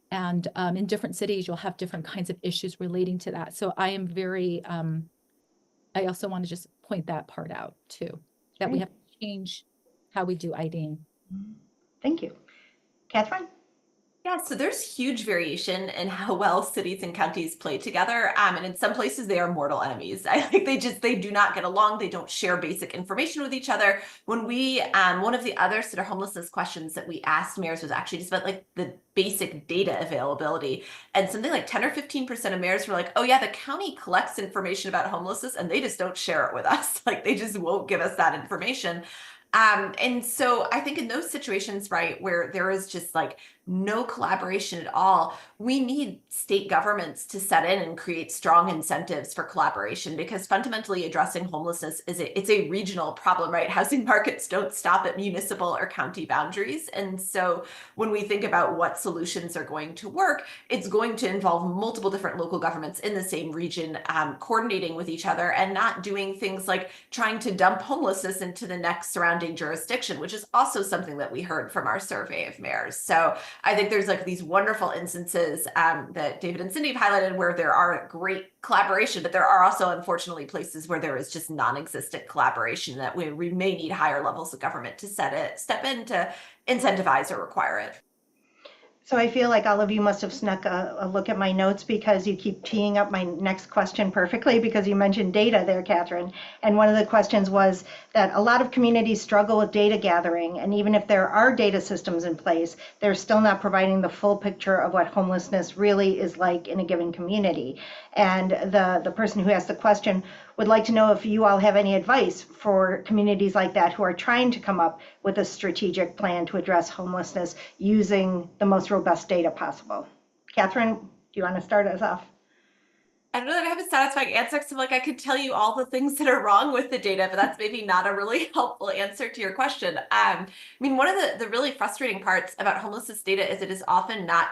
And in different cities, you'll have different kinds of issues relating to that. So I am very, I also want to just point that part out too, that we have to change how we do IDing. Thank you. Katherine? Yeah, so there's huge variation in how well cities and counties play together. And in some places they are mortal enemies. I think they do not get along. They don't share basic information with each other. When we, one of the other sort of homelessness questions that we asked mayors was actually just about like the basic data availability. And something like 10 or 15% of mayors were like, oh yeah, the county collects information about homelessness and they just don't share it with us. Like they just won't give us that information. And so I think in those situations, right, where there is just like no collaboration at all, we need state governments to set in and create strong incentives for collaboration, because fundamentally addressing homelessness it's a regional problem, right? Housing markets don't stop at municipal or county boundaries. And so when we think about what solutions are going to work, it's going to involve multiple different local governments in the same region, coordinating with each other and not doing things like trying to dump homelessness into the next surrounding jurisdiction, which is also something that we heard from our survey of mayors. So I think there's like these wonderful instances that David and Cindy have highlighted where there are great collaboration, but there are also unfortunately places where there is just non-existent collaboration that we may need higher levels of government to step in to incentivize or require it. So I feel like all of you must have snuck a look at my notes, because you keep teeing up my next question perfectly, because you mentioned data there, Katherine. And one of the questions was that a lot of communities struggle with data gathering. And even if there are data systems in place, they're still not providing the full picture of what homelessness really is like in a given community. And the person who asked the question would like to know if you all have any advice for communities like that who are trying to come up with a strategic plan to address homelessness using the most robust data possible. Katherine, do you want to start us off? I don't know that I have a satisfying answer, because like I could tell you all the things that are wrong with the data, but that's maybe not a really helpful answer to your question. I mean, one of the really frustrating parts about homelessness data is it is often not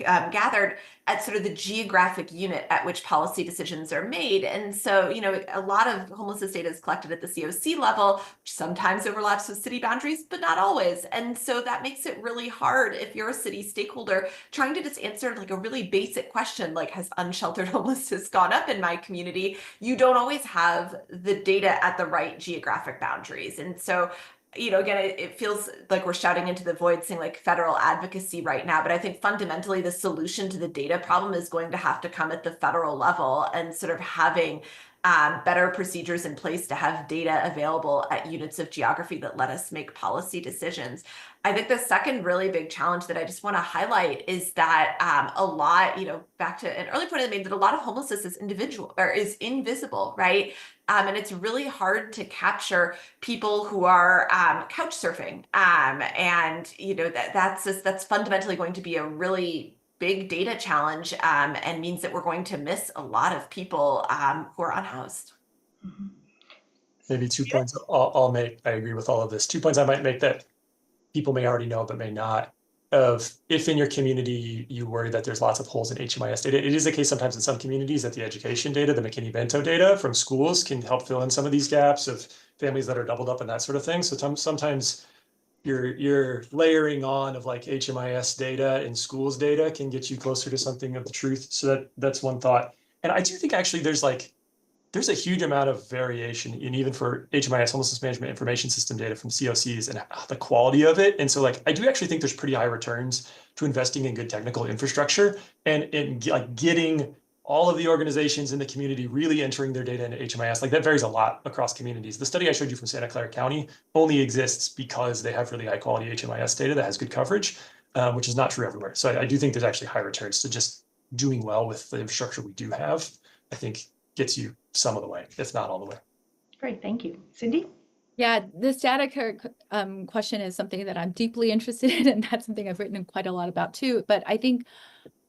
gathered at sort of the geographic unit at which policy decisions are made. And so, you know, a lot of homelessness data is collected at the COC level, which sometimes overlaps with city boundaries, but not always. And so that makes it really hard if you're a city stakeholder trying to just answer like a really basic question, like has unsheltered homelessness gone up in my community? You don't always have the data at the right geographic boundaries. And so, you know, again, it feels like we're shouting into the void saying like federal advocacy right now, but I think fundamentally the solution to the data problem is going to have to come at the federal level and sort of having better procedures in place to have data available at units of geography that let us make policy decisions. I think the second really big challenge that I just want to highlight is that a lot, you know, back to an early point I made, that a lot of homelessness is individual or is invisible, right? And it's really hard to capture people who are couch surfing. And, you know, that's fundamentally going to be a really big data challenge and means that we're going to miss a lot of people who are unhoused. Mhm. Maybe 2 points I'll make. I agree with all of this. 2 points I might make that people may already know but may not. Of if in your community you worry that there's lots of holes in HMIS data, it is the case sometimes in some communities that the education data, the McKinney-Vento data from schools can help fill in some of these gaps of families that are doubled up and that sort of thing. So sometimes you're layering on of like HMIS data and schools data can get you closer to something of the truth. So that's one thought. And I do think actually there's a huge amount of variation in even for HMIS, homelessness management information system data from COCs and the quality of it. And so like, I do actually think there's pretty high returns to investing in good technical infrastructure and in like getting all of the organizations in the community really entering their data into HMIS. Like that varies a lot across communities. The study I showed you from Santa Clara County only exists because they have really high quality HMIS data that has good coverage, which is not true everywhere. So I do think there's actually high returns to just doing well with the infrastructure we do have. I think gets you some of the way, if not all the way. Great, thank you. Cindy? Yeah, this data question is something that I'm deeply interested in, and that's something I've written quite a lot about too. But I think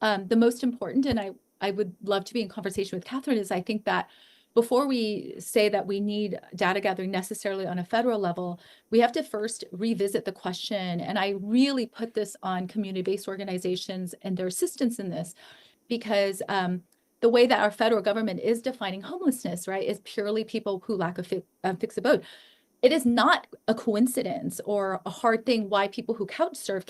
the most important, and I would love to be in conversation with Katherine, is I think that before we say that we need data gathering necessarily on a federal level, we have to first revisit the question. And I really put this on community-based organizations and their assistance in this, because the way that our federal government is defining homelessness, right, is purely people who lack a fixed abode. It is not a coincidence or a hard thing why people who couch surf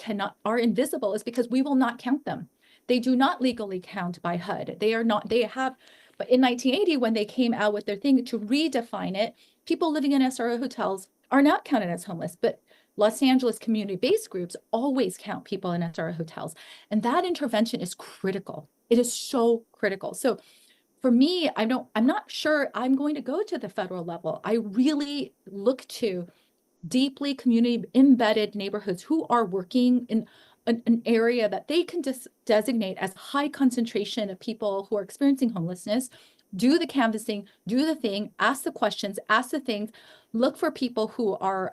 are invisible, is because we will not count them. They do not legally count by HUD. But in 1980, when they came out with their thing to redefine it, people living in SRO hotels are not counted as homeless, but Los Angeles community-based groups always count people in SRO hotels. And that intervention is critical. It is so critical. So for me, I'm not sure I'm going to go to the federal level. I really look to deeply community embedded neighborhoods who are working in an area that they can designate as high concentration of people who are experiencing homelessness, do the canvassing, do the thing, ask the questions, ask the things, look for people who are,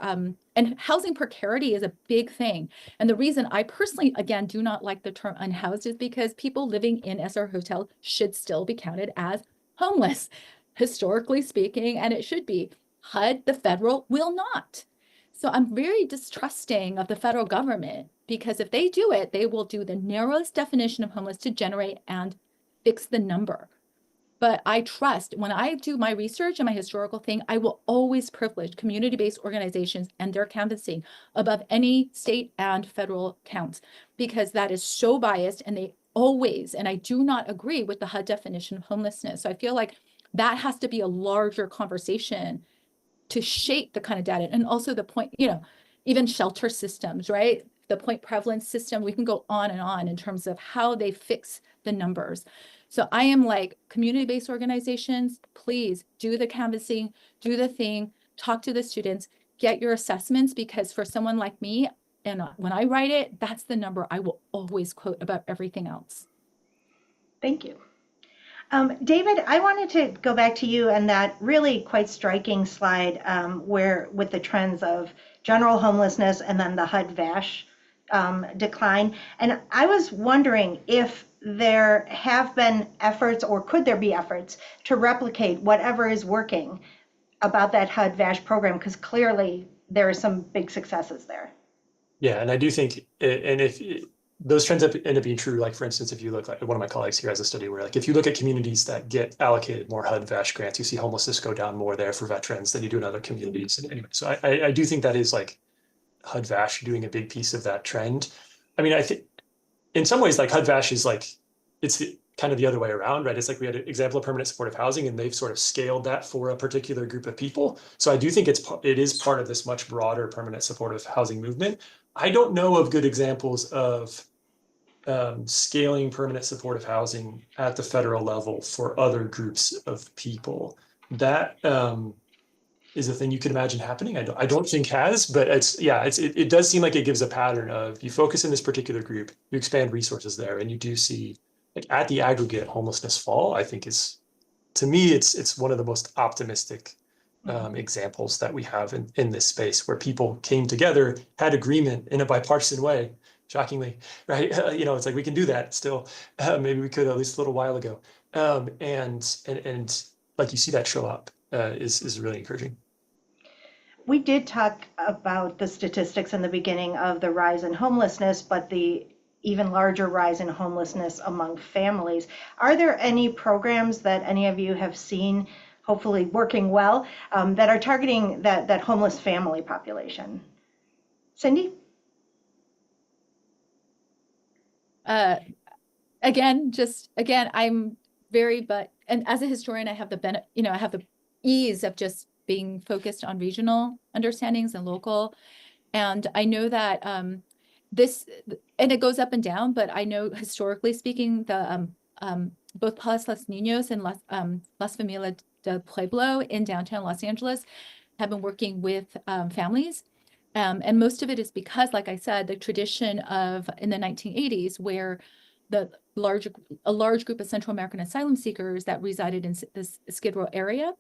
and housing precarity is a big thing. And the reason I personally, again, do not like the term unhoused is because people living in SR hotel should still be counted as homeless, historically speaking, and it should be. HUD, the federal, will not. So I'm very distrusting of the federal government, because if they do it, they will do the narrowest definition of homeless to generate and fix the number. But I trust when I do my research and my historical thing, I will always privilege community-based organizations and their canvassing above any state and federal counts, because that is so biased, and they always, and I do not agree with the HUD definition of homelessness. So I feel like that has to be a larger conversation to shape the kind of data. And also the point, even shelter systems, right? The point prevalence system, we can go on and on in terms of how they fix the numbers. So I am like, community-based organizations, please do the canvassing, do the thing, talk to the students, get your assessments, because for someone like me, and when I write it, that's the number I will always quote about everything else. Thank you. David, I wanted to go back to you and that really quite striking slide where with the trends of general homelessness and then the HUD-VASH decline. And I was wondering if there have been efforts, or could there be efforts to replicate whatever is working about that HUD-VASH program, because clearly there are some big successes there. Yeah, and I do think, and if those trends end up being true. Like, for instance, if you look, like one of my colleagues here has a study where, like, if you look at communities that get allocated more HUD-VASH grants, you see homelessness go down more there for veterans than you do in other communities. And anyway, so I do think that is like HUD-VASH doing a big piece of that trend. I mean, I think in some ways, like HUD-VASH is like, it's kind of the other way around, right? It's like we had an example of permanent supportive housing, and they've sort of scaled that for a particular group of people. So I do think it is part of this much broader permanent supportive housing movement. I don't know of good examples of scaling permanent supportive housing at the federal level for other groups of people. That is a thing you could imagine happening. I don't think has, but it does seem like it gives a pattern of, you focus in this particular group, you expand resources there, and you do see, like, at the aggregate, homelessness fall. I think is, to me, it's one of the most optimistic examples that we have in this space, where people came together, had agreement in a bipartisan way, shockingly, right? It's like, we can do that still. Maybe we could at least a little while ago. And like, you see that show up is really encouraging. We did talk about the statistics in the beginning of the rise in homelessness, but the even larger rise in homelessness among families. Are there any programs that any of you have seen, hopefully working well, that are targeting that homeless family population? Cindy? Again, I'm and as a historian, I have the I have the ease of just being focused on regional understandings and local. And I know that and it goes up and down, but I know, historically speaking, the both Palos Los Niños and Las Familias del Pueblo in downtown Los Angeles have been working with families. And most of it is because, like I said, the tradition of, in the 1980s, where a large group of Central American asylum seekers that resided in this Skid Row area,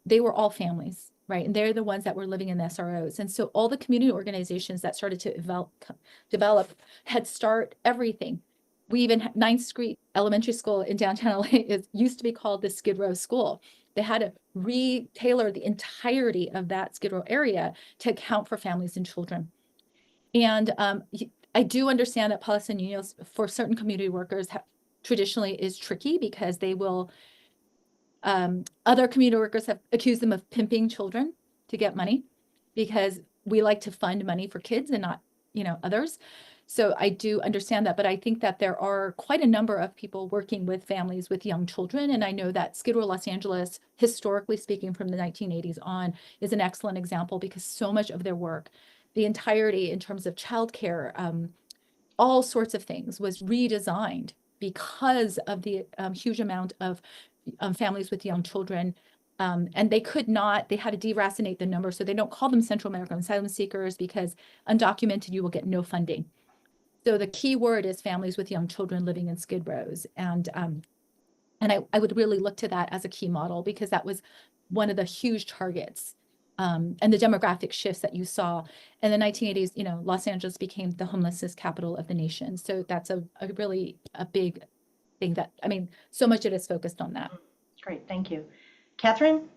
they were all families, right? And they're the ones that were living in the SROs. And so all the community organizations that started to develop Head Start, everything. We even had 9th Street Elementary School in downtown LA used to be called the Skid Row School. They had to re-tailor the entirety of that Skid Row area to account for families and children. And I do understand that Palos Niños, for certain community workers, traditionally is tricky, because they will, other community workers have accused them of pimping children to get money, because we like to fund money for kids and not, others. So I do understand that, but I think that there are quite a number of people working with families with young children. And I know that Skid Row, Los Angeles, historically speaking, from the 1980s on, is an excellent example, because so much of their work, the entirety in terms of childcare, all sorts of things, was redesigned because of the huge amount of families with young children. And they had to deracinate the number. So they don't call them Central American asylum seekers, because undocumented, you will get no funding. So the key word is families with young children living in Skid Rows. And I would really look to that as a key model, because that was one of the huge targets and the demographic shifts that you saw in the 1980s. Los Angeles became the homelessness capital of the nation. So that's a really big thing so much it is focused on that. Great, thank you. Katherine?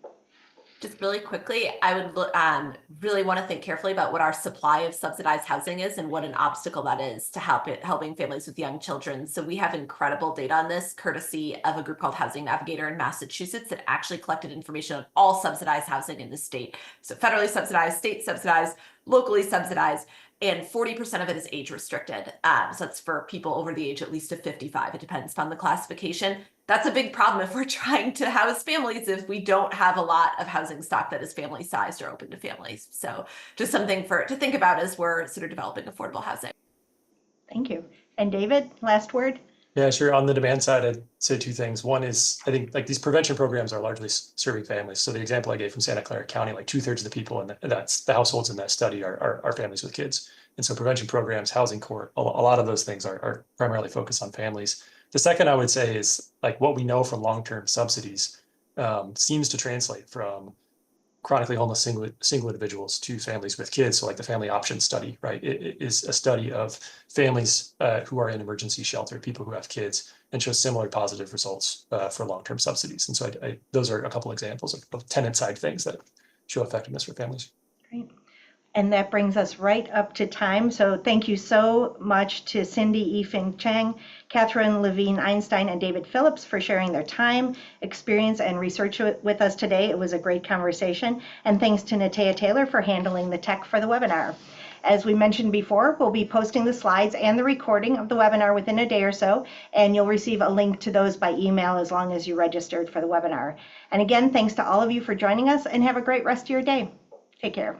Just really quickly, I would really want to think carefully about what our supply of subsidized housing is and what an obstacle that is to helping families with young children. So we have incredible data on this, courtesy of a group called Housing Navigator in Massachusetts, that actually collected information on all subsidized housing in the state. So federally subsidized, state subsidized, locally subsidized, and 40% of it is age restricted. So that's for people over the age at least of 55. It depends upon the classification. That's a big problem if we're trying to house families, if we don't have a lot of housing stock that is family sized or open to families. So just something to think about as we're sort of developing affordable housing. Thank you. And David, last word? Yeah, sure. On the demand side, I'd say two things. One is, I think, like, these prevention programs are largely serving families. So the example I gave from Santa Clara County, like 2/3 of the people that's the households in that study are families with kids. And so prevention programs, housing court, a lot of those things are primarily focused on families. The second I would say is, like, what we know from long-term subsidies seems to translate from chronically homeless single individuals to families with kids. So like the family option study, right? It is a study of families who are in emergency shelter, people who have kids, and shows similar positive results for long-term subsidies. And so those are a couple examples of tenant side things that show effectiveness for families. Great. And that brings us right up to time. So thank you so much to Cindy, I-Fen, Cheng, Katherine, Levine, Einstein, and David Phillips for sharing their time, experience, and research with us today. It was a great conversation. And thanks to Natea Taylor for handling the tech for the webinar. As we mentioned before, we'll be posting the slides and the recording of the webinar within a day or so, and you'll receive a link to those by email as long as you registered for the webinar. And again, thanks to all of you for joining us, and have a great rest of your day. Take care.